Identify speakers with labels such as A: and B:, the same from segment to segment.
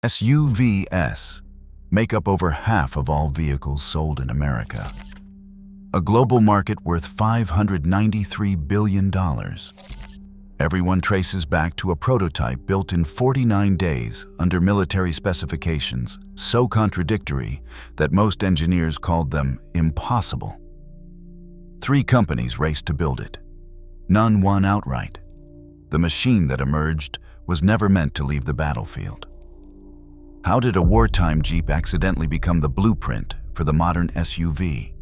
A: SUVs make up over half of all vehicles sold in America, a global market worth $593 billion. Everyone traces back to a prototype built in 49 days under military specifications so contradictory that most engineers called them impossible. 3 companies raced to build it. None won outright. The machine that emerged was never meant to leave the battlefield. How did a wartime Jeep accidentally become the blueprint for the modern SUV?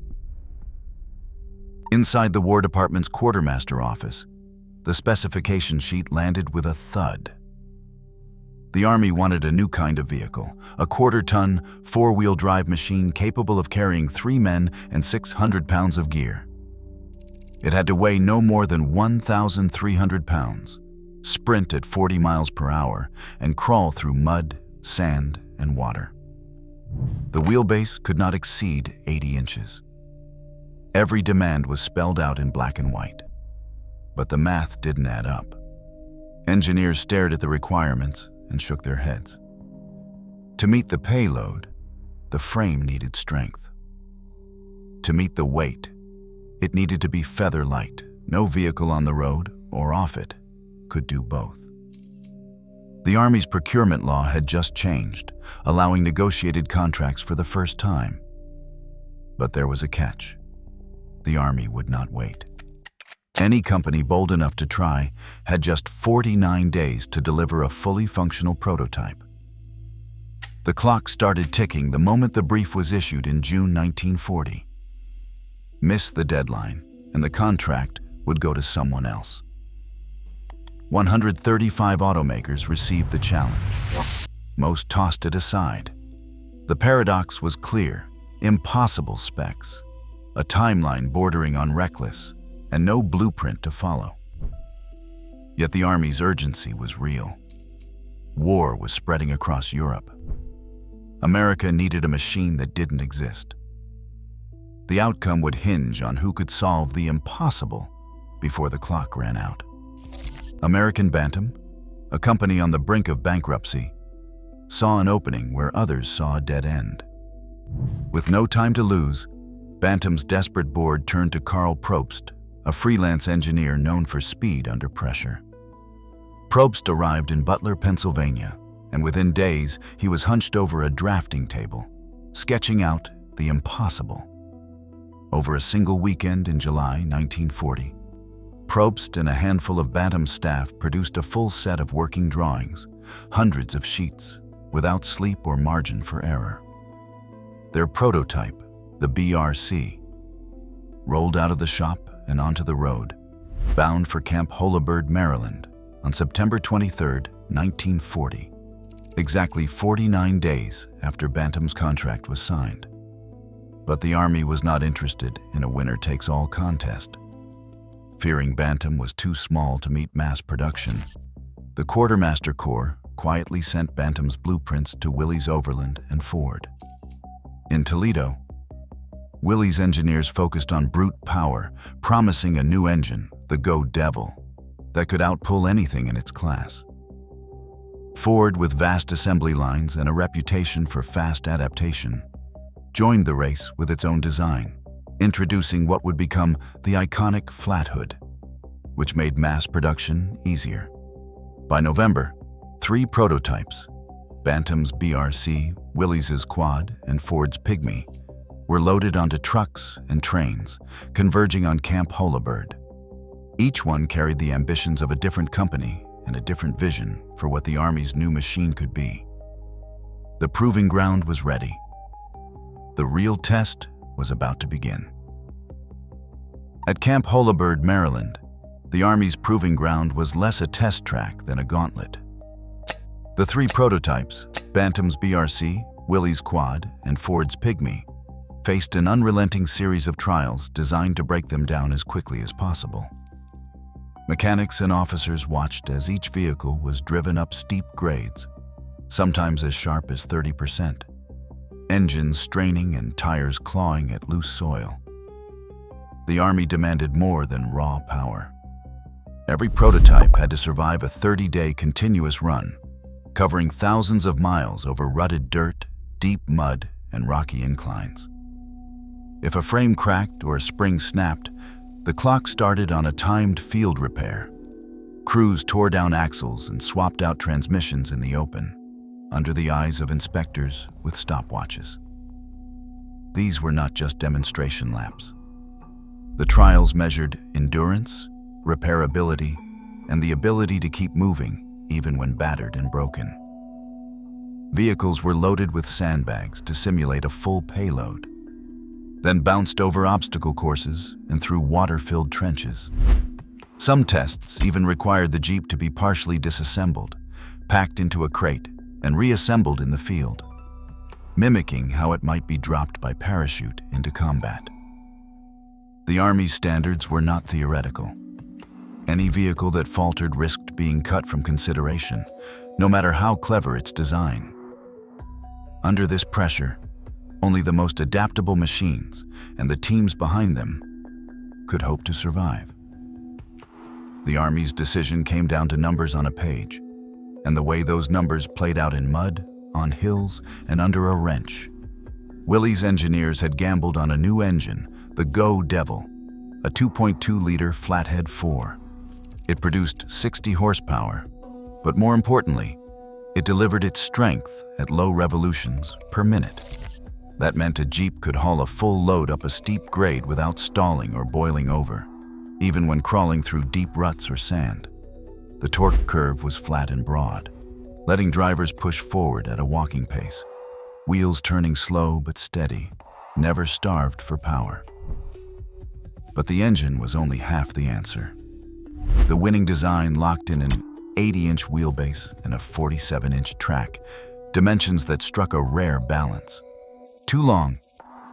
A: Inside the War Department's quartermaster office, the specification sheet landed with a thud. The Army wanted a new kind of vehicle, a quarter-ton, 4-wheel drive machine capable of carrying 3 men and 600 pounds of gear. It had to weigh no more than 1,300 pounds, sprint at 40 miles per hour, and crawl through mud, sand, and water. The wheelbase could not exceed 80 inches. Every demand was spelled out in black and white. But the math didn't add up. Engineers stared at the requirements and shook their heads. To meet the payload, the frame needed strength. To meet the weight, it needed to be feather light. No vehicle on the road or off it could do both. The Army's procurement law had just changed, allowing negotiated contracts for the first time. But there was a catch. The Army would not wait. Any company bold enough to try had just 49 days to deliver a fully functional prototype. The clock started ticking the moment the brief was issued in June 1940. Miss the deadline, and the contract would go to someone else. 135 automakers received the challenge. Most tossed it aside. The paradox was clear: impossible specs, a timeline bordering on reckless, and no blueprint to follow. Yet the Army's urgency was real. War was spreading across Europe. America needed a machine that didn't exist. The outcome would hinge on who could solve the impossible before the clock ran out. American Bantam, a company on the brink of bankruptcy, saw an opening where others saw a dead end. With no time to lose, Bantam's desperate board turned to Karl Probst, a freelance engineer known for speed under pressure. Probst arrived in Butler, Pennsylvania, and within days he was hunched over a drafting table, sketching out the impossible. Over a single weekend in July 1940, Probst and a handful of Bantam staff produced a full set of working drawings, hundreds of sheets, without sleep or margin for error. Their prototype, the BRC, rolled out of the shop and onto the road, bound for Camp Holabird, Maryland, on September 23, 1940, exactly 49 days after Bantam's contract was signed. But the Army was not interested in a winner-takes-all contest. Fearing Bantam was too small to meet mass production, the Quartermaster Corps quietly sent Bantam's blueprints to Willys-Overland and Ford. In Toledo, Willys engineers focused on brute power, promising a new engine, the Go Devil, that could outpull anything in its class. Ford, with vast assembly lines and a reputation for fast adaptation, joined the race with its own design, introducing what would become the iconic flat hood, which made mass production easier. By November, 3 prototypes, Bantam's BRC, Willys' Quad, and Ford's Pygmy, were loaded onto trucks and trains, converging on Camp Holabird. Each one carried the ambitions of a different company and a different vision for what the Army's new machine could be. The proving ground was ready. The real test was about to begin. At Camp Holabird, Maryland, the Army's proving ground was less a test track than a gauntlet. The 3 prototypes, Bantam's BRC, Willys' Quad, and Ford's Pygmy, faced an unrelenting series of trials designed to break them down as quickly as possible. Mechanics and officers watched as each vehicle was driven up steep grades, sometimes as sharp as 30%, engines straining and tires clawing at loose soil. The Army demanded more than raw power. Every prototype had to survive a 30-day continuous run, covering thousands of miles over rutted dirt, deep mud, and rocky inclines. If a frame cracked or a spring snapped, the clock started on a timed field repair. Crews tore down axles and swapped out transmissions in the open, under the eyes of inspectors with stopwatches. These were not just demonstration laps. The trials measured endurance, repairability, and the ability to keep moving even when battered and broken. Vehicles were loaded with sandbags to simulate a full payload, then bounced over obstacle courses and through water-filled trenches. Some tests even required the Jeep to be partially disassembled, packed into a crate, and reassembled in the field, mimicking how it might be dropped by parachute into combat. The Army's standards were not theoretical. Any vehicle that faltered risked being cut from consideration, no matter how clever its design. Under this pressure, only the most adaptable machines and the teams behind them could hope to survive. The Army's decision came down to numbers on a page, and the way those numbers played out in mud, on hills, and under a wrench. Willys engineers had gambled on a new engine, the Go Devil, a 2.2-liter flathead 4. It produced 60 horsepower, but more importantly, it delivered its strength at low revolutions per minute. That meant a Jeep could haul a full load up a steep grade without stalling or boiling over, even when crawling through deep ruts or sand. The torque curve was flat and broad, letting drivers push forward at a walking pace, wheels turning slow but steady, never starved for power. But the engine was only half the answer. The winning design locked in an 80-inch wheelbase and a 47-inch track, dimensions that struck a rare balance. Too long,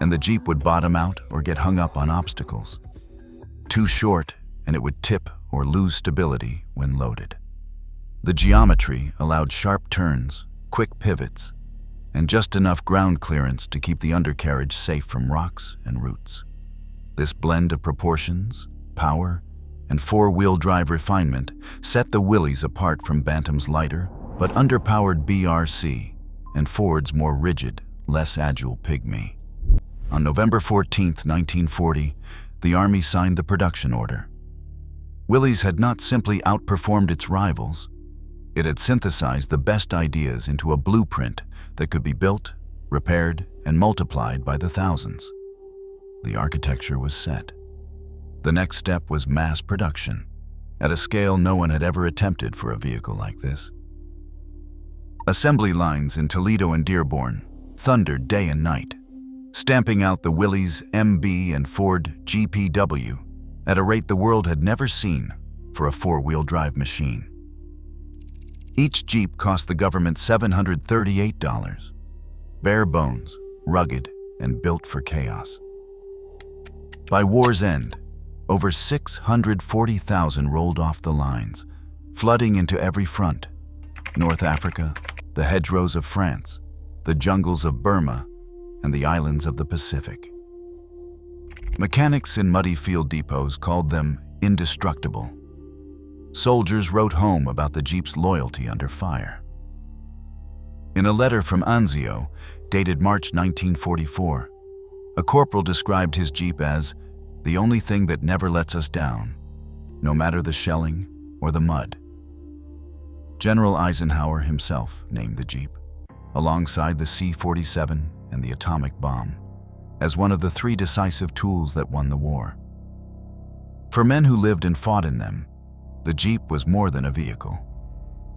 A: and the Jeep would bottom out or get hung up on obstacles. Too short, and it would tip or lose stability when loaded. The geometry allowed sharp turns, quick pivots, and just enough ground clearance to keep the undercarriage safe from rocks and roots. This blend of proportions, power, and four-wheel drive refinement set the Willys apart from Bantam's lighter but underpowered BRC and Ford's more rigid, less agile Pygmy. On November 14, 1940, the Army signed the production order. Willys had not simply outperformed its rivals, it had synthesized the best ideas into a blueprint that could be built, repaired, and multiplied by the thousands. The architecture was set. The next step was mass production, at a scale no one had ever attempted for a vehicle like this. Assembly lines in Toledo and Dearborn thundered day and night, stamping out the Willys MB and Ford GPW at a rate the world had never seen for a four-wheel drive machine. Each Jeep cost the government $738, bare bones, rugged, and built for chaos. By war's end, over 640,000 rolled off the lines, flooding into every front: North Africa, the hedgerows of France, the jungles of Burma, and the islands of the Pacific. Mechanics in muddy field depots called them indestructible. Soldiers wrote home about the Jeep's loyalty under fire. In a letter from Anzio, dated March 1944, a corporal described his Jeep as the only thing that never lets us down, no matter the shelling or the mud. General Eisenhower himself named the Jeep, alongside the C-47 and the atomic bomb, as one of the three decisive tools that won the war. For men who lived and fought in them, the Jeep was more than a vehicle.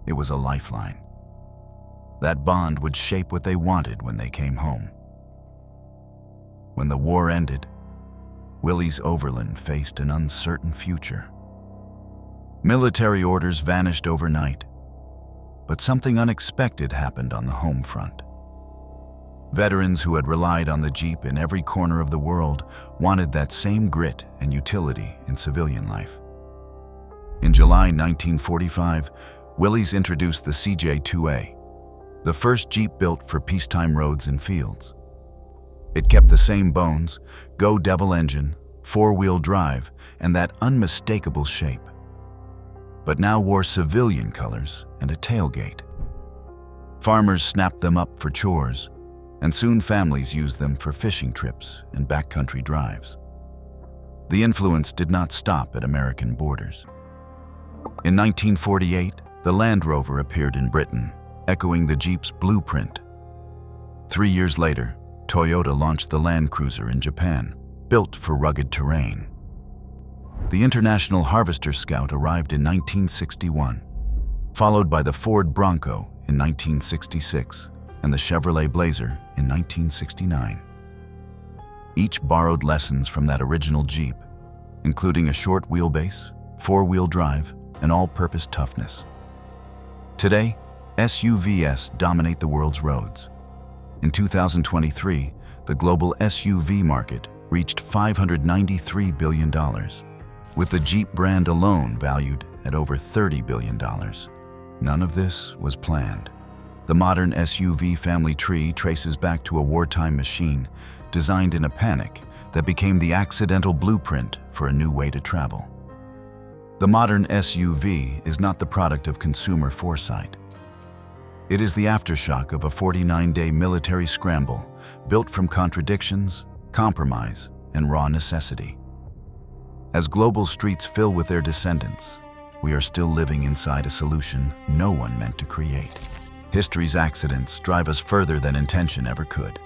A: It was a lifeline. That bond would shape what they wanted when they came home. When the war ended, Willys-Overland faced an uncertain future. Military orders vanished overnight, but something unexpected happened on the home front. Veterans who had relied on the Jeep in every corner of the world wanted that same grit and utility in civilian life. In July 1945, Willys introduced the CJ2A, the first Jeep built for peacetime roads and fields. It kept the same bones, Go Devil engine, four-wheel drive, and that unmistakable shape, but now wore civilian colors and a tailgate. Farmers snapped them up for chores, and soon families used them for fishing trips and backcountry drives. The influence did not stop at American borders. In 1948, the Land Rover appeared in Britain, echoing the Jeep's blueprint. 3 years later, Toyota launched the Land Cruiser in Japan, built for rugged terrain. The International Harvester Scout arrived in 1961, followed by the Ford Bronco in 1966 and the Chevrolet Blazer in 1969. Each borrowed lessons from that original Jeep, including a short wheelbase, four-wheel drive, and all-purpose toughness. Today, SUVs dominate the world's roads. In 2023, the global SUV market reached $593 billion, with the Jeep brand alone valued at over $30 billion. None of this was planned. The modern SUV family tree traces back to a wartime machine designed in a panic that became the accidental blueprint for a new way to travel. The modern SUV is not the product of consumer foresight. It is the aftershock of a 49-day military scramble built from contradictions, compromise, and raw necessity. As global streets fill with their descendants, we are still living inside a solution no one meant to create. History's accidents drive us further than intention ever could.